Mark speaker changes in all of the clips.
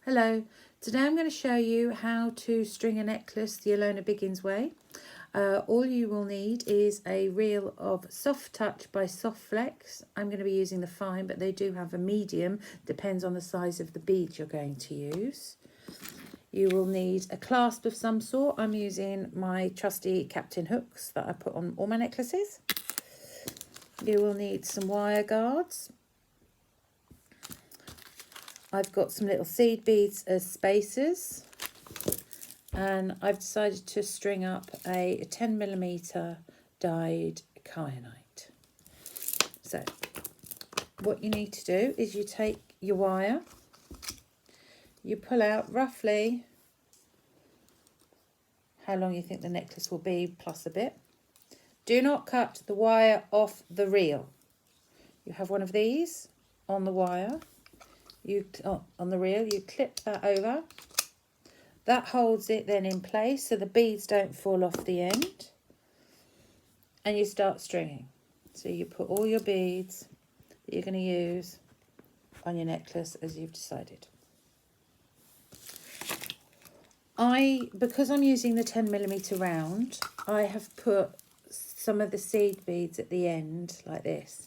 Speaker 1: Hello, today I'm going to show you how to string a necklace the Ilona Biggins way. All you will need is a reel of Soft Touch by Soft Flex. I'm going to be using the fine, but they do have a medium, depends on the size of the bead you're going to use. You will need a clasp of some sort. I'm using my trusty Captain hooks that I put on all my necklaces. You will need some wire guards. I've got some little seed beads as spacers, and I've decided to string up a 10mm dyed kyanite. So what you need to do is you take your wire, you pull out roughly how long you think the necklace will be plus a bit. Do not cut the wire off the reel. You have one of these on the wire, on the reel, you clip that over. That holds it then in place so the beads don't fall off the end. And you start stringing. So you put all your beads that you're going to use on your necklace as you've decided. Because I'm using the 10mm round, I have put some of the seed beads at the end like this.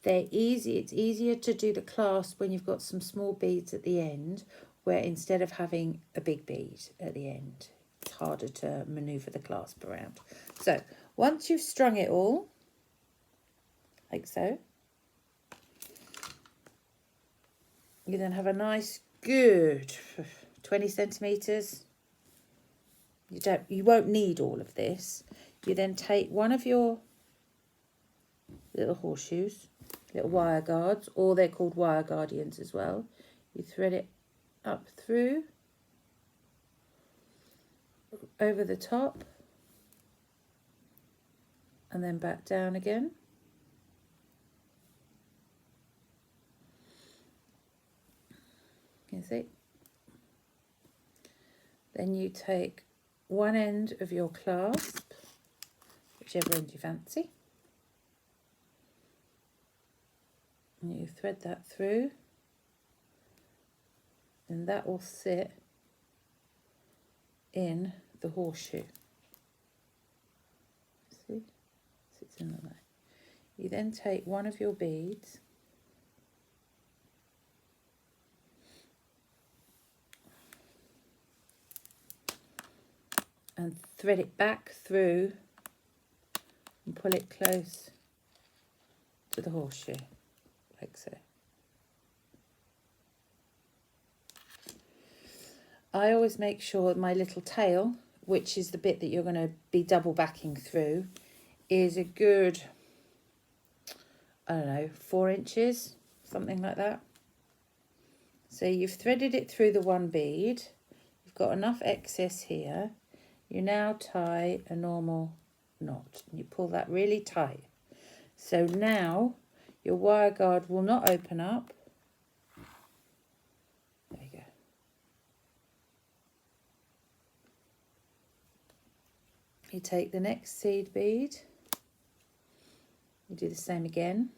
Speaker 1: They're easy. It's easier to do the clasp when you've got some small beads at the end, where instead of having a big bead at the end, it's harder to maneuver the clasp around. So once you've strung it all, like so, you then have a nice good 20 centimetres. You won't need all of this. You then take one of your little horseshoes, little wire guards, or they're called wire guardians as well. You thread it up through, over the top, and then back down again. You see? Then you take one end of your clasp, whichever end you fancy, and you thread that through, and that will sit in the horseshoe. See? Sits in there. You then take one of your beads and thread it back through and pull it close to the horseshoe, like so. I always make sure my little tail, which is the bit that you're going to be double backing through, is a good, I don't know, 4 inches, something like that. So you've threaded it through the one bead, you've got enough excess here. You now tie a normal knot and you pull that really tight. So now your wire guard will not open up. There you go. You take the next seed bead, you do the same again.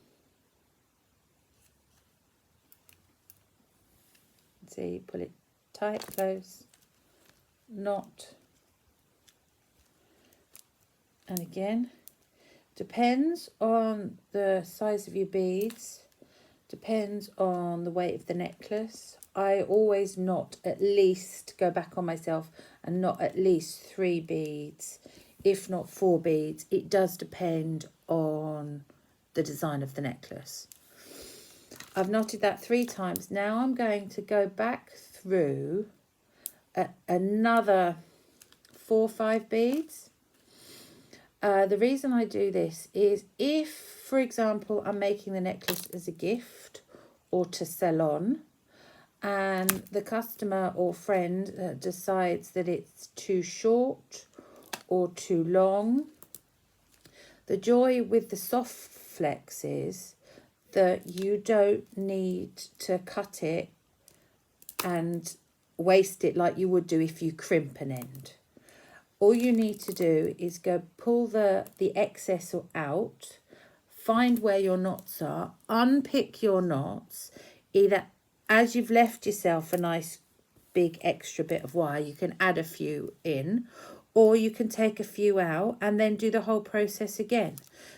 Speaker 1: See, you pull it tight, close, knot. And again, depends on the size of your beads, depends on the weight of the necklace. I always knot at least, go back on myself and knot at least 3 beads, if not 4 beads. It does depend on the design of the necklace. I've knotted that 3 times. Now I'm going to go back through another 4 or 5 beads. The reason I do this is if, for example, I'm making the necklace as a gift or to sell on, and the customer or friend decides that it's too short or too long, the joy with the soft flex is that you don't need to cut it and waste it like you would do if you crimp an end. All you need to do is go pull the excess out, find where your knots are, unpick your knots, either as you've left yourself a nice big extra bit of wire, you can add a few in, or you can take a few out and then do the whole process again.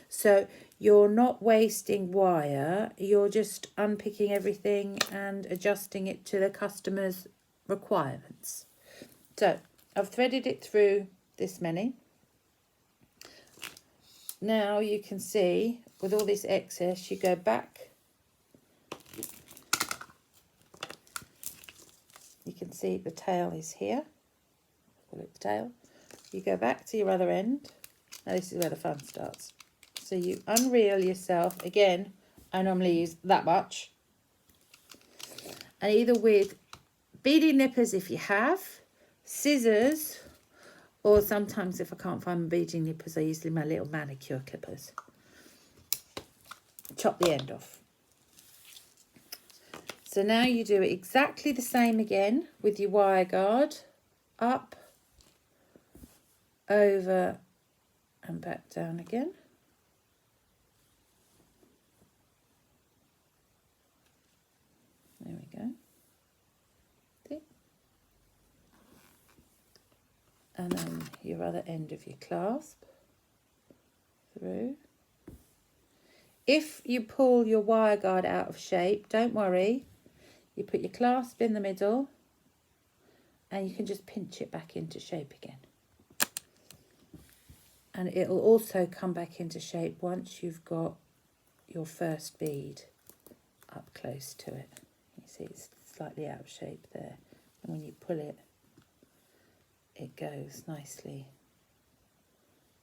Speaker 1: So you're not wasting wire, you're just unpicking everything and adjusting it to the customer's requirements. So I've threaded it through this many. Now you can see with all this excess, you go back. You can see the tail is here. Call it the tail. You go back to your other end. Now this is where the fun starts. So you unreel yourself. Again, I normally use that much. And either with beading nippers if you have, scissors, or sometimes if I can't find my beading nippers, I use my little manicure clippers. Chop the end off. So now you do it exactly the same again with your wire guard. Up, over and back down again. There we go. See? And then your other end of your clasp through. If you pull your wire guard out of shape, don't worry. You put your clasp in the middle and you can just pinch it back into shape again. And it'll also come back into shape once you've got your first bead up close to it. You see it's slightly out of shape there. And when you pull it, it goes nicely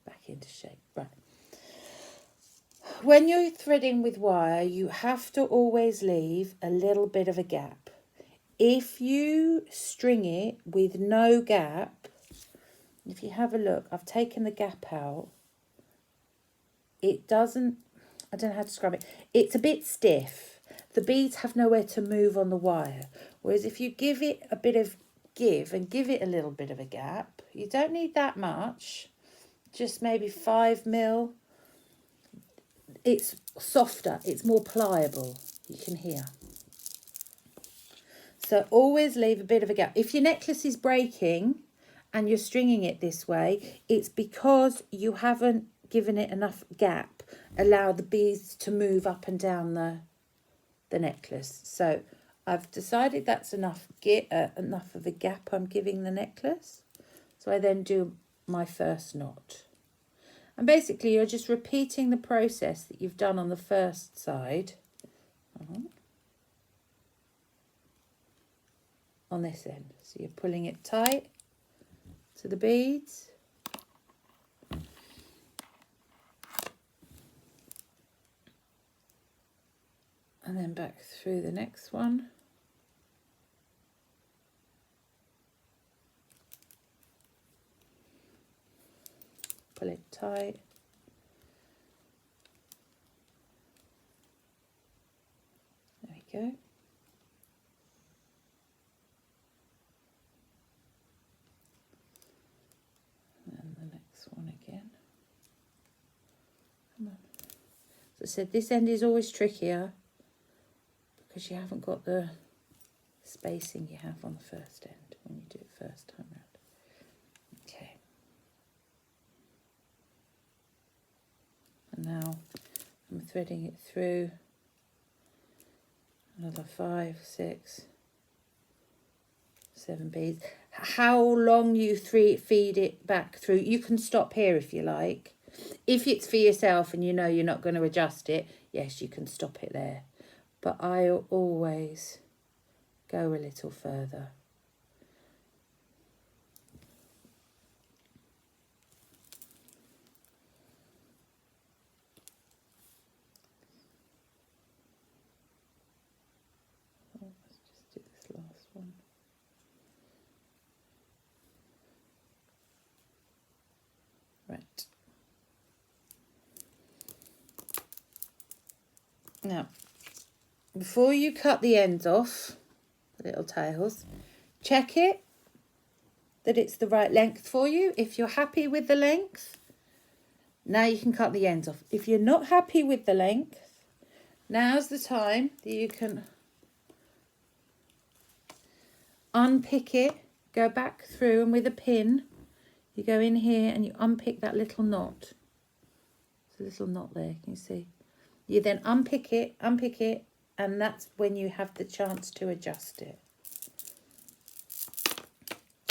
Speaker 1: back into shape. Right. When you're threading with wire, you have to always leave a little bit of a gap. If you string it with no gap, if you have a look, I've taken the gap out. It doesn't, I don't know how to describe it. It's a bit stiff. The beads have nowhere to move on the wire. Whereas if you give it a bit of give and give it a little bit of a gap, you don't need that much, just maybe 5 mil. It's softer, it's more pliable, you can hear. So always leave a bit of a gap. If your necklace is breaking and you're stringing it this way, it's because you haven't given it enough gap, allow the beads to move up and down the necklace. So I've decided that's enough of a gap I'm giving the necklace. So I then do my first knot. And basically you're just repeating the process that you've done on the first side on this end. So you're pulling it tight to the beads. And then back through the next one. Pull it tight. There we go. And the next one again. Come on. As I said, this end is always trickier because you haven't got the spacing you have on the first end when you do it first time round. Okay. And now I'm threading it through another 5, 6, 7 beads. How long you feed it back through, you can stop here if you like. If it's for yourself and you know you're not going to adjust it, yes, you can stop it there. But I always go a little further. Let's just do this last one. Right. Now, before you cut the ends off, the little tails, check it that it's the right length for you. If you're happy with the length, now you can cut the ends off. If you're not happy with the length, now's the time that you can unpick it, go back through, and with a pin, you go in here and you unpick that little knot. There's a little knot there, can you see? You then unpick it, and that's when you have the chance to adjust it.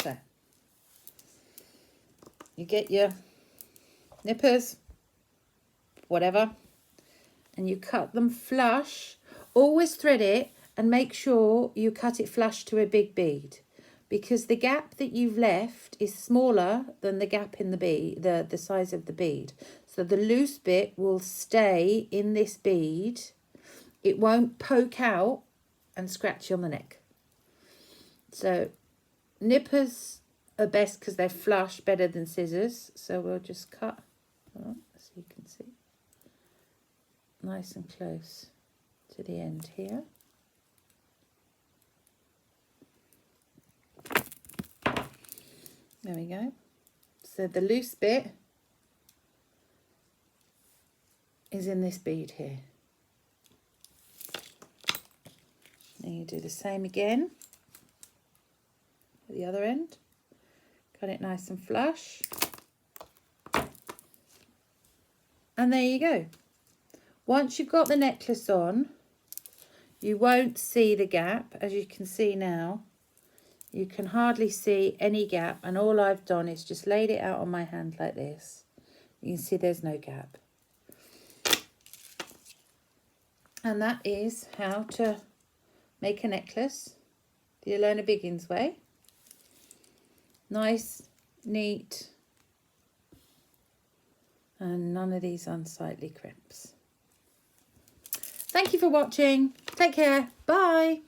Speaker 1: So, you get your nippers, whatever, and you cut them flush. Always thread it and make sure you cut it flush to a big bead, because the gap that you've left is smaller than the gap in the bead, the size of the bead. So the loose bit will stay in this bead. It won't poke out and scratch you on the neck. So nippers are best because they're flush, better than scissors. So we'll just cut, so you can see, nice and close to the end here. There we go. So the loose bit is in this bead here. Then you do the same again at the other end. Cut it nice and flush. And there you go. Once you've got the necklace on, you won't see the gap. As you can see now, you can hardly see any gap, and all I've done is just laid it out on my hand like this. You can see there's no gap. And that is how to make a necklace the Ilona Biggins way. Nice, neat, and none of these unsightly crimps. Thank you for watching. Take care. Bye.